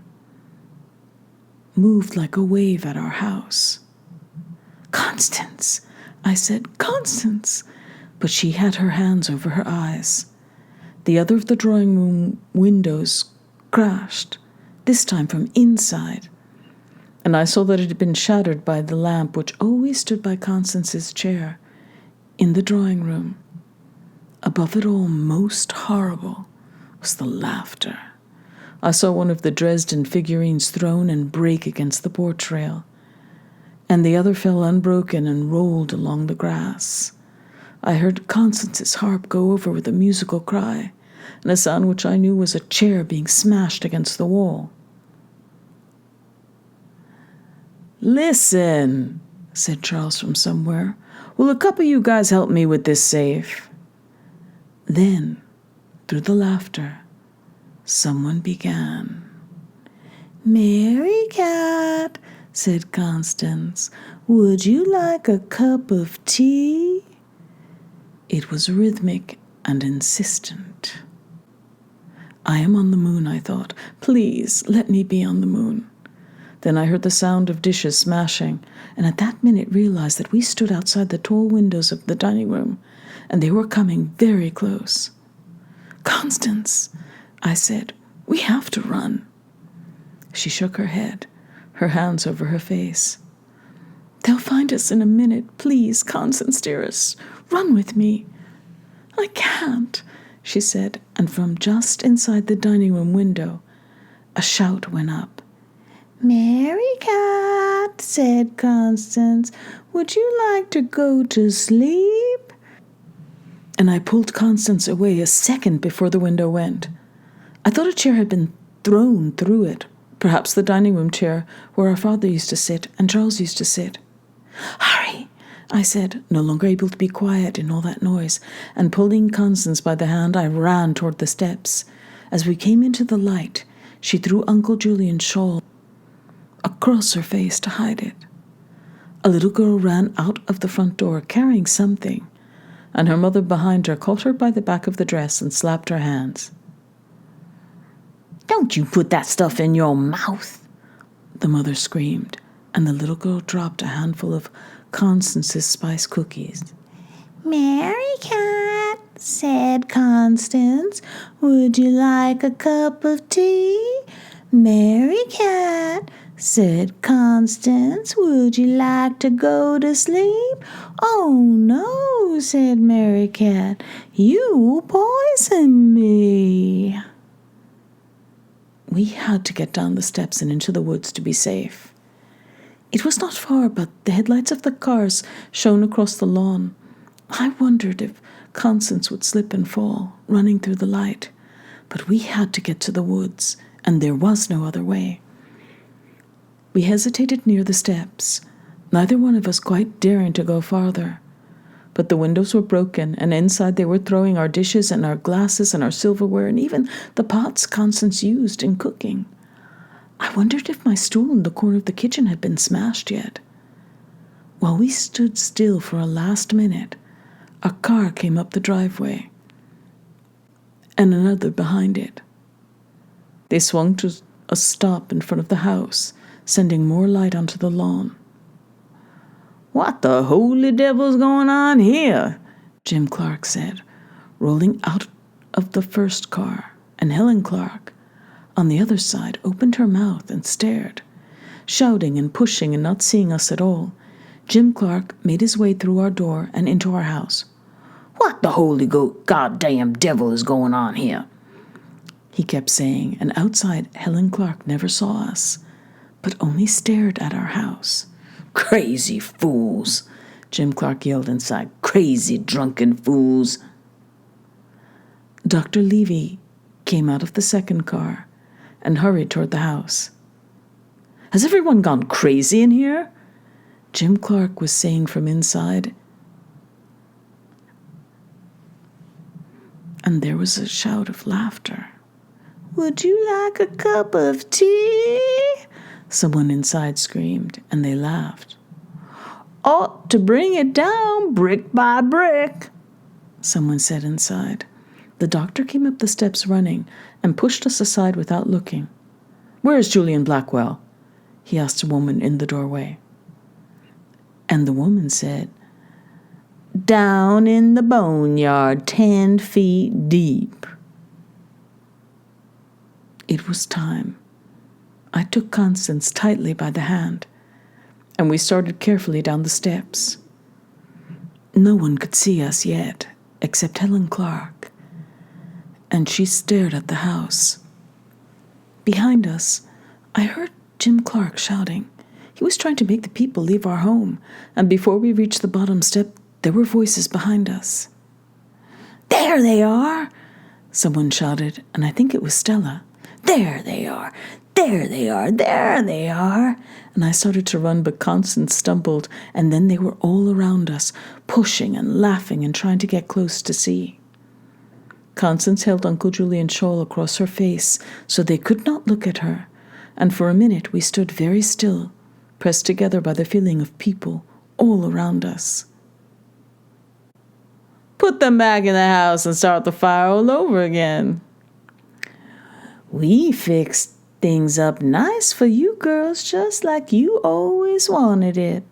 moved like a wave at our house. "Constance," I said, "Constance," but she had her hands over her eyes. The other of the drawing room windows crashed, this time from inside, and I saw that it had been shattered by the lamp which always stood by Constance's chair in the drawing room. Above it all, most horrible, was the laughter. I saw one of the Dresden figurines thrown and break against the porch rail, and the other fell unbroken and rolled along the grass. I heard Constance's harp go over with a musical cry, and a sound which I knew was a chair being smashed against the wall. "Listen," said Charles from somewhere. "Will a couple of you guys help me with this safe?" Then, through the laughter, someone began. "Merricat," said Constance, "would you like a cup of tea?" It was rhythmic and insistent. I am on the moon, I thought. Please, let me be on the moon. Then I heard the sound of dishes smashing, and at that minute realized that we stood outside the tall windows of the dining room, and they were coming very close. "Constance," I said, "we have to run." She shook her head, her hands over her face. "They'll find us in a minute. Please, Constance, dearest, run with me." "I can't," she said, and from just inside the dining room window, a shout went up. "Merricat," said Constance, "would you like to go to sleep?" And I pulled Constance away a second before the window went. I thought a chair had been thrown through it, perhaps the dining room chair where our father used to sit and Charles used to sit. "Hurry," I said, no longer able to be quiet in all that noise, and pulling Constance by the hand, I ran toward the steps. As we came into the light, she threw Uncle Julian's shawl across her face to hide it. A little girl ran out of the front door carrying something, and her mother behind her caught her by the back of the dress and slapped her hands. "Don't you put that stuff in your mouth," the mother screamed, and the little girl dropped a handful of Constance's spice cookies. "Merricat," said Constance, "would you like a cup of tea?" "Merricat," said Constance, "would you like to go to sleep?" "Oh, no," said Merricat, "you poison me." We had to get down the steps and into the woods to be safe. It was not far, but the headlights of the cars shone across the lawn. I wondered if Constance would slip and fall, running through the light. But we had to get to the woods, and there was no other way. We hesitated near the steps, neither one of us quite daring to go farther. But the windows were broken, and inside they were throwing our dishes and our glasses and our silverware and even the pots Constance used in cooking. I wondered if my stool in the corner of the kitchen had been smashed yet. While we stood still for a last minute, a car came up the driveway, and another behind it. They swung to a stop in front of the house, sending more light onto the lawn. "What the holy devil's going on here?" Jim Clark said, rolling out of the first car, and Helen Clark, on the other side, opened her mouth and stared. Shouting and pushing and not seeing us at all, Jim Clark made his way through our door and into our house. "What the holy goddamn devil is going on here?" he kept saying, and outside Helen Clark never saw us, but only stared at our house. "Crazy fools," Jim Clark yelled inside. "Crazy drunken fools." Dr. Levy came out of the second car and hurried toward the house. "Has everyone gone crazy in here?" Jim Clark was saying from inside. And there was a shout of laughter. "Would you like a cup of tea?" someone inside screamed, and they laughed. "Ought to bring it down brick by brick," someone said inside. The doctor came up the steps running and pushed us aside without looking. "Where is Julian Blackwell?" he asked a woman in the doorway. And the woman said, "Down in the boneyard, 10 feet deep." It was time. I took Constance tightly by the hand, and we started carefully down the steps. No one could see us yet, except Helen Clark, and she stared at the house. Behind us, I heard Jim Clark shouting. He was trying to make the people leave our home, and before we reached the bottom step, there were voices behind us. "There they are!" someone shouted, and I think it was Stella. "There they are! There they are! There they are!" And I started to run, but Constance stumbled, and then they were all around us, pushing and laughing and trying to get close to see. Constance held Uncle Julian's shawl across her face so they could not look at her, and for a minute we stood very still, pressed together by the feeling of people all around us. "Put them back in the house and start the fire all over again." "We fixed things up nice for you girls, just like you always wanted it."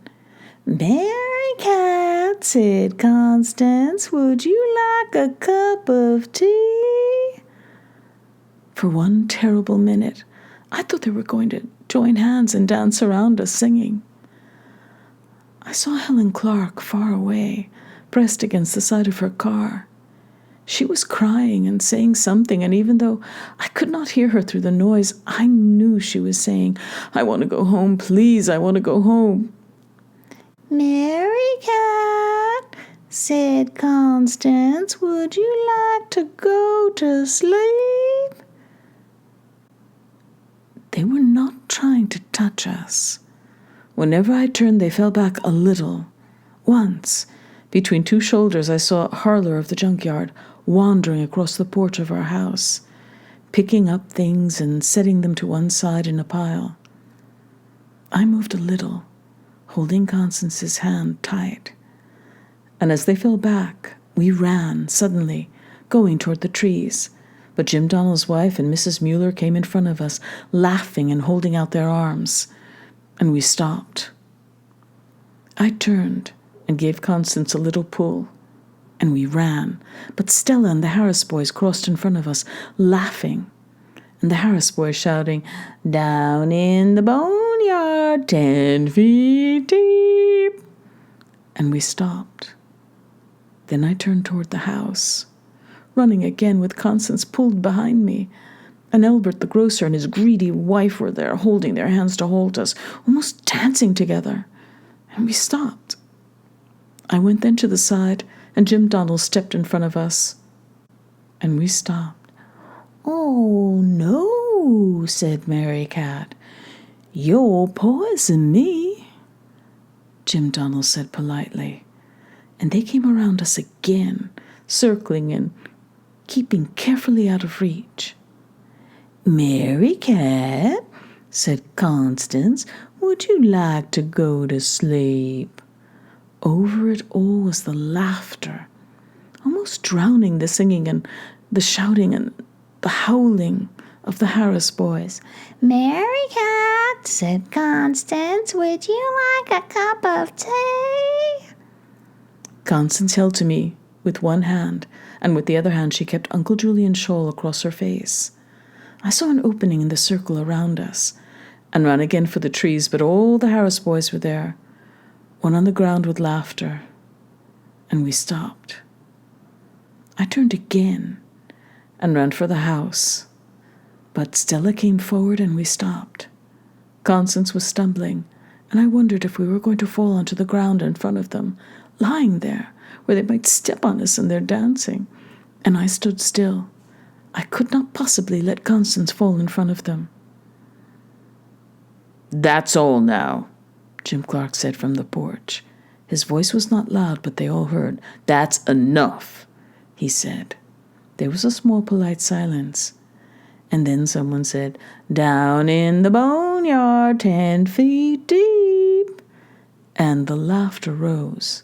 "Merricat," said Constance, "would you like a cup of tea?" For one terrible minute, I thought they were going to join hands and dance around us singing. I saw Helen Clark far away, pressed against the side of her car. She was crying and saying something, and even though I could not hear her through the noise, I knew she was saying, "I want to go home, please, I want to go home." "Merricat," said Constance, "would you like to go to sleep?" They were not trying to touch us. Whenever I turned, they fell back a little. Once, between two shoulders, I saw a hurler of the junkyard wandering across the porch of our house, picking up things and setting them to one side in a pile. I moved a little, holding Constance's hand tight. And as they fell back, we ran, suddenly, going toward the trees. But Jim Donnell's wife and Mrs. Mueller came in front of us, laughing and holding out their arms. And we stopped. I turned and gave Constance a little pull, and we ran. But Stella and the Harris boys crossed in front of us, laughing, and the Harris boys shouting, "Down in the boneyard, 10 feet deep." And we stopped. Then I turned toward the house, running again with Constance pulled behind me. And Albert the grocer and his greedy wife were there, holding their hands to hold us, almost dancing together. And we stopped. I went then to the side, and Jim Donnell stepped in front of us. And we stopped. "Oh, no," said Merricat. "You'll poison me," Jim Donnell said politely. And they came around us again, circling and keeping carefully out of reach. "Merricat," said Constance, "would you like to go to sleep?" Over it all was the laughter, almost drowning the singing and the shouting and the howling of the Harris boys. "Merricat," said Constance, "would you like a cup of tea?" Constance held to me with one hand, and with the other hand she kept Uncle Julian's shawl across her face. I saw an opening in the circle around us, and ran again for the trees, but all the Harris boys were there, one on the ground with laughter, and we stopped. I turned again and ran for the house, but Stella came forward and we stopped. Constance was stumbling, and I wondered if we were going to fall onto the ground in front of them, lying there, where they might step on us in their dancing. And I stood still. I could not possibly let Constance fall in front of them. "That's all now," Jim Clark said from the porch. His voice was not loud, but they all heard. "That's enough," he said. There was a small polite silence. And then someone said, "Down in the boneyard, 10 feet deep." And the laughter rose.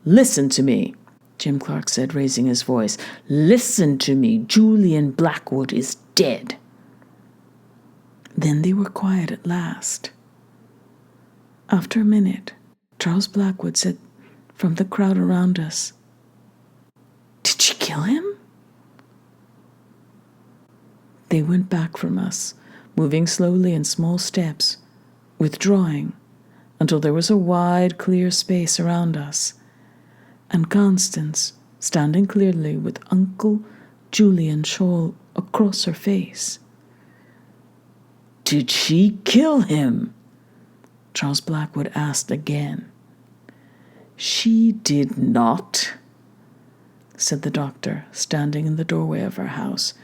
"Listen to me," Jim Clark said, raising his voice. "Listen to me. Julian Blackwood is dead." Then they were quiet at last. After a minute, Charles Blackwood said from the crowd around us, "Did she kill him?" They went back from us, moving slowly in small steps, withdrawing, until there was a wide, clear space around us, and Constance standing clearly with Uncle Julian's shawl across her face. "Did she kill him?" Charles Blackwood asked again. "She did not," said the doctor, standing in the doorway of our house.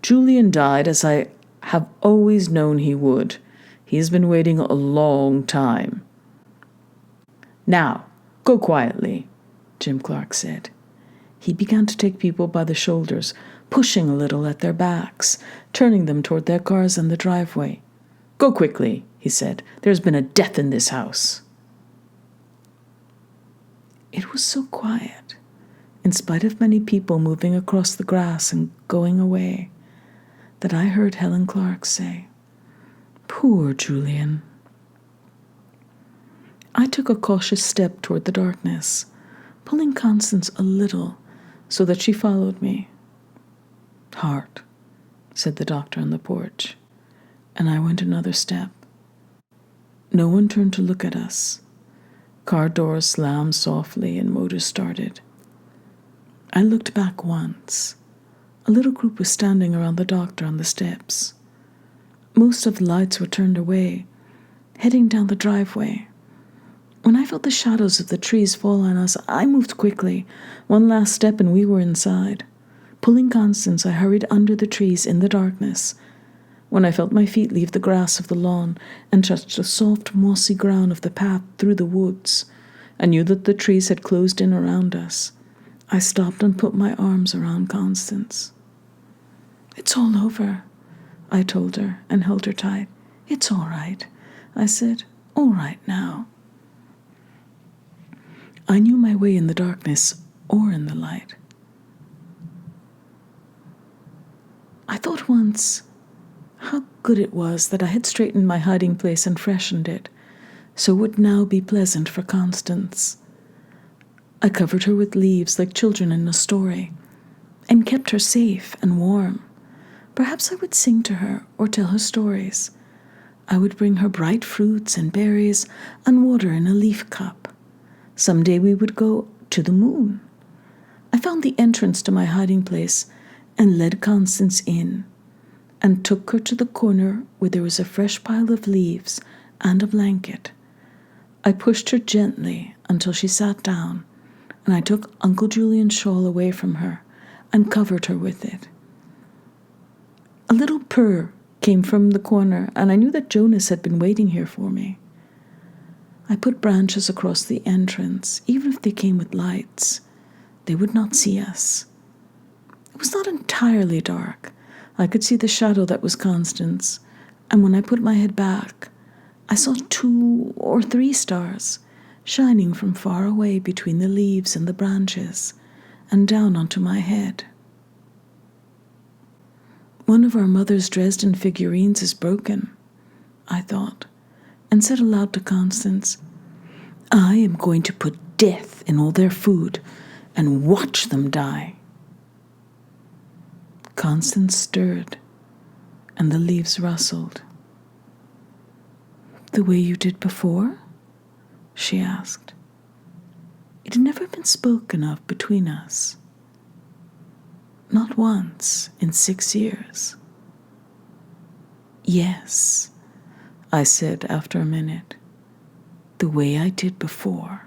"Julian died as I have always known he would. He has been waiting a long time." "Now, go quietly," Jim Clark said. He began to take people by the shoulders, pushing a little at their backs, turning them toward their cars in the driveway. "Go quickly," he said. "There's been a death in this house." It was so quiet, in spite of many people moving across the grass and going away, that I heard Helen Clark say, "Poor Julian." I took a cautious step toward the darkness, pulling Constance a little so that she followed me. "Heart," said the doctor on the porch, and I went another step. No one turned to look at us. Car doors slammed softly and motors started. I looked back once. A little group was standing around the doctor on the steps. Most of the lights were turned away, heading down the driveway. When I felt the shadows of the trees fall on us, I moved quickly. One last step and we were inside. Pulling Constance, I hurried under the trees in the darkness. When I felt my feet leave the grass of the lawn and touched the soft, mossy ground of the path through the woods, I knew that the trees had closed in around us. I stopped and put my arms around Constance. "It's all over," I told her and held her tight. "It's all right," I said. "All right now." I knew my way in the darkness or in the light. I thought once how good it was that I had straightened my hiding place and freshened it, so it would now be pleasant for Constance. I covered her with leaves like children in a story, and kept her safe and warm. Perhaps I would sing to her or tell her stories. I would bring her bright fruits and berries and water in a leaf cup. Someday we would go to the moon. I found the entrance to my hiding place and led Constance in, and took her to the corner where there was a fresh pile of leaves and a blanket. I pushed her gently until she sat down, and I took Uncle Julian's shawl away from her and covered her with it. A little purr came from the corner, and I knew that Jonas had been waiting here for me. I put branches across the entrance. Even if they came with lights, they would not see us. It was not entirely dark. I could see the shadow that was Constance, and when I put my head back, I saw 2 or 3 stars shining from far away between the leaves and the branches and down onto my head. One of our mother's Dresden figurines is broken, I thought, and said aloud to Constance, "I am going to put death in all their food and watch them die." Constance stirred, and the leaves rustled. "The way you did before?" she asked. It had never been spoken of between us. Not once in 6 years. "Yes," I said after a minute, "the way I did before."